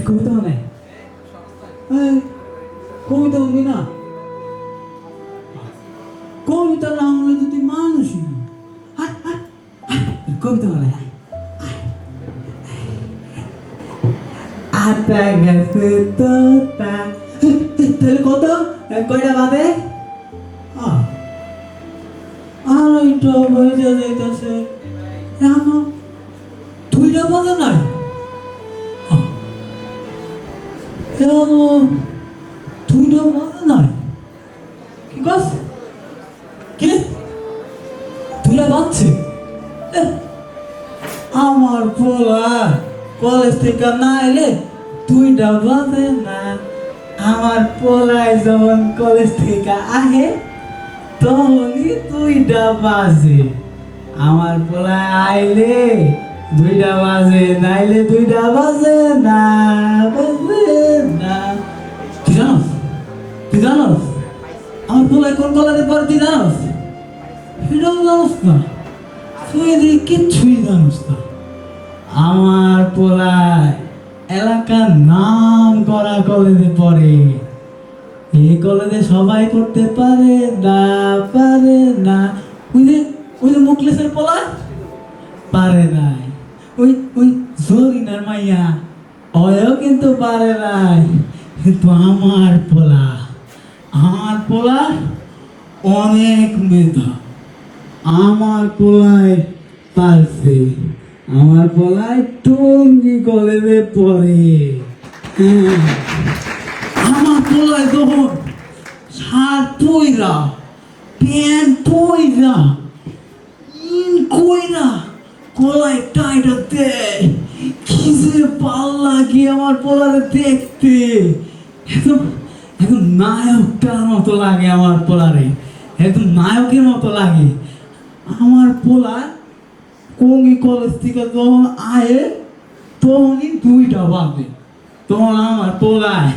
কবিতা মানে কবিতা বলবি না, কবিতা না হলে তো তুই মানুষই না। কবিতা মানে আটা গেছে তো তাহলে কত কয়টা বাদে আর ওইটা বইটা যাইতেছে এখন দুইটা বাজে নাই, দুইটা বাজে নাই কি বাস কি দুইটা বাজছে। আমার পোলা কলেজ থেকে না এলে দুইটা বাজে না। আমার পোলায় যখন কলেজ থেকে আহে তখনই দুইটা বাজে। আমার পোলায় আইলে দুইটা বাজে, নাইলে দুইটা বাজে না, বাজে না। তুই জানোস, তুই জানোস আমার পোলায় কোন কলেজে পড়ে তুই জানোস? এটাও জানোস না, তুই এদিকে কিচ্ছুই জানোস না। আমার পোলায় এলাকার নাম করা কলেজে পড়ে। এই কলেজে সবাই করতে পারে না, পারে না। ওই যে মুখলেসের পোলা পারে নাই, ওই জরিনার মাইয়া ওয়ও কিন্তু পারে নাই। কিন্তু আমার পোলা অনেক মেধা। আমার পোলায় পারছে, আমার পোলায় টঙ্গী কলেজে পড়ে। আমার পোলায় তখন শার্ট পইরা, প্যান্ট পইরা, কইরা গলায় টাইটা দেয়। কি যে ভাল লাগে আমার পোলারে দেখতে, একদম একদম নায়কটার মতো লাগে আমার পোলারে, একদম নায়কের মতো লাগে। আমার পোলা টঙ্গী কলেজ থেকে যখন আয়ে তখনই দুইটা বাজে। তখন আমার পোলায়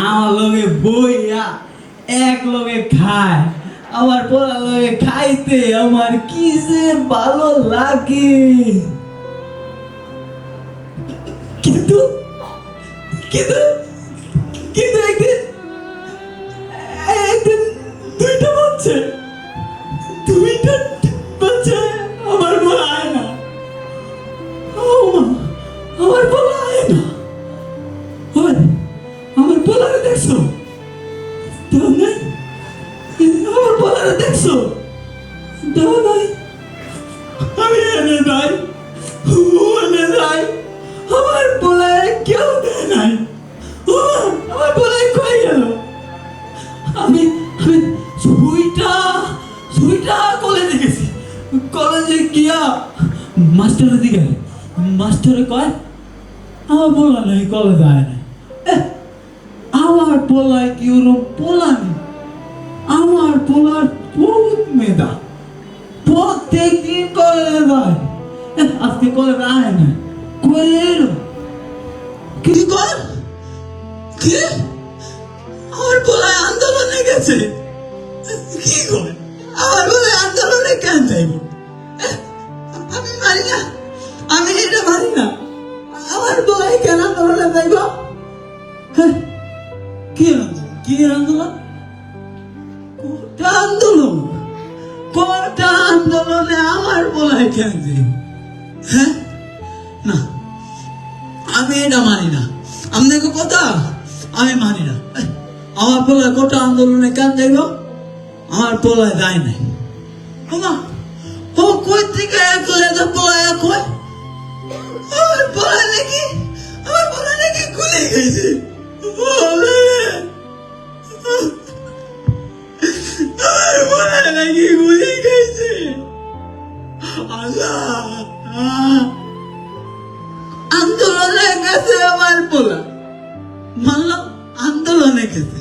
আমার লগে বইয়া এক লগে খায়। আমার পোলার লগে খাইতে আমার কি যে ভালো লাগে। কিন্তু কিন্তু কিন্তু একদিন দুইটা বাজছে, দুইটা বাজছে আমার পোলা আয় না, আমার পোলা আয় না। আমার পোলারে দেখছো? আমার পোলারে দেখছো? নাই, আমি এনে নাই, ওনে নাই, আমার পোলারে কেউ দেয় নাই। আমার পোলারে কই গেল? আমি সুইটা কলেজে গেছি। কলেজে গিয়া মাস্টারের দিকে, মাস্টারে কয় আমার পোলা নাই, কলেজে আয় নাই। আমার পোলায় কি ওরকম পোলা নেই? আমার পোলার বহুত মেধা, প্রত্যেক দিন কলেজে যায়। আজকে কলেজে আয় না, কই এলো? কি কর কি? আমার পোলায় আন্দোলনে গেছে। কি করে আমার পোলায় আন্দোলনে কেন যাইব? আমি মানি না, আমি এটা মানি না। আমার পোলায় কেন আন্দোলনে যাইব? কি আন্দোলন? কোটা আন্দোলনে আমার পোলায় কেন যাইব? হ্যাঁ না, আমি এটা মানি না। আপনাকে কথা আমি মানি না। আমার পোলায় কোটা আন্দোলনে কেন যাইব? আমার পোলায় যায় নাই। ও কই থেকে পোলায় কই আমার পোলায় নাকি গুলি গেছে। আমার পোলায় নাকি গুলি গেছে। আল্লাহ, আন্দোলনে গেছে আমার পোলা, মানলাম আন্দোলনে গেছে।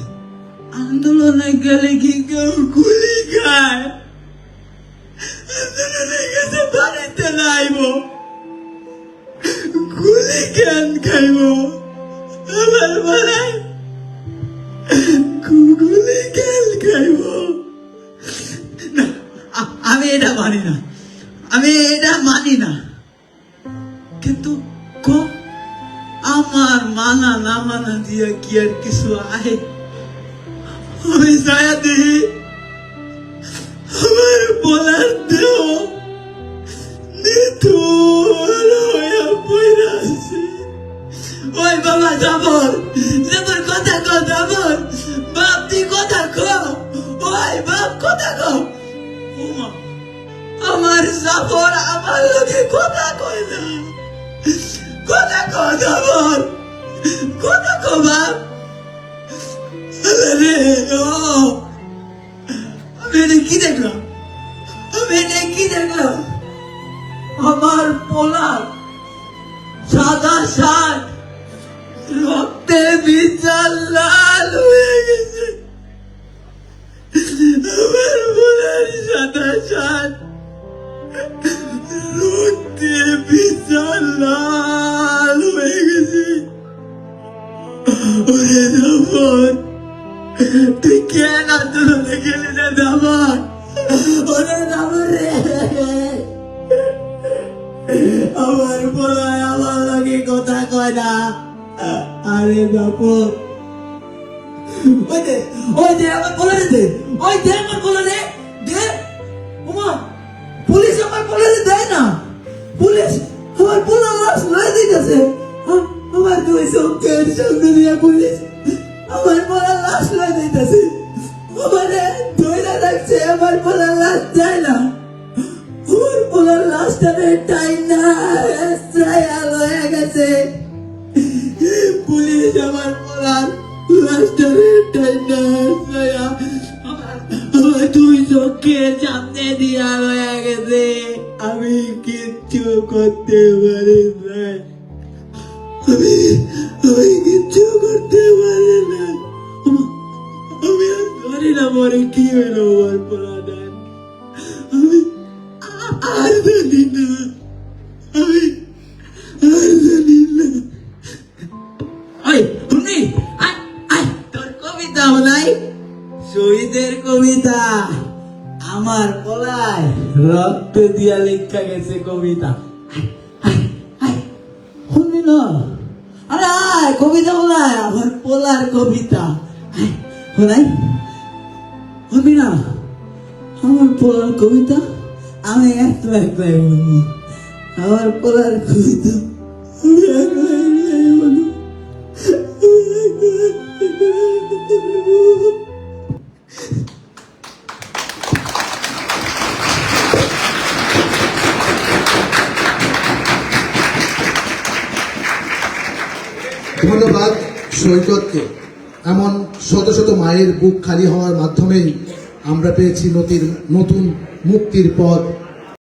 আন্দোলনে গেলে কি কেউ গুলি খায়? আন্দোলনে গেছে বাড়িতে নাইব, গুলি কেন খাইব? আমার পোলায় গুলি কেন খাইব? না, আমি এটা মানি না, আমি এটা মানি না। কিন্তু আমার মানা না মানা দিয়া কি আর কিছু আহে? আমি যায়া দেখি আমার বলার দেহ নিথুর হইয়া পইরা আছে। ওই বাবা জাবর, জাবর কথা কও, জাবর বাপ তুই কথা কও, ওই বাপ কথা কও। ওমা, আমার জাবর আমার লগে কথা কয় না, কথা কও জাবর, কথা কও বাপ। আরে ও, আমি এটা কি দেখলাম, আমি এটা কি দেখলাম? আমার পোলা সাদা শার্ট রক্তে ভিজা লাল হয়ে গেছে। আমার পোলার সাদা শার্ট রক্তে ভিজা লাল হয়ে গেছে। ওরে দামন, তুই কেন আন্দোলনে গেলি না দামন? ওরে দামন রে, আমার পোলায় আমার লাগে কথা কয় না। আরে বাপন, ওই দে আমার পোলারে দে, ওই দে আমার পোলারে দে। ওমা, পুলিশ আমার পোলারে দেয় না, পুলিশ আমার পোলা লাশ লয়ে দিতেছে। আমার দুই চোখের সামনে দিয়া পুলিশ আমার পোলার লাশ লয়ে দিতেছে। আমারে ধইরা রাখছে, আমার পোলার লাশ দেয় না। আমার পোলার লাশটারে টাইনা ছায়া লয়ে গেছে। পুলিশ আমার পোলার লাশটারে টাইনা ছায়া আমার দুই চোখের সামনে দিয়া লয়ে গেছে। আমি কিচ্ছু করতে পারি না, আমি কিচ্ছু করতে পারি না। আমি আর জানি না মরে কি হইল আমার পোলাটার, আমি আর জানি না, আমি আর জানি না। ওই শুনি, আয় আয়, তোর কবিতা বলাই, শহীদের কবিতা। আমার পোলায় রক্ত দিয়া লেখা গেছে কবিতা। শুনবি না? আরে আয়, কবিতা বলাই, আমার পোলার কবিতা। বলাই, শুনবি না? আমার পোলার কবিতা আমি একলা একলাই বলবো। আমার পোলার কবিতা আমি একলা একলাই বলবো। ধন্যবাদ সৈকতকে। এমন শত শত মায়ের বুক খালি হওয়ার মাধ্যমেই আমরা পেয়েছি নতুন মুক্তির পথ।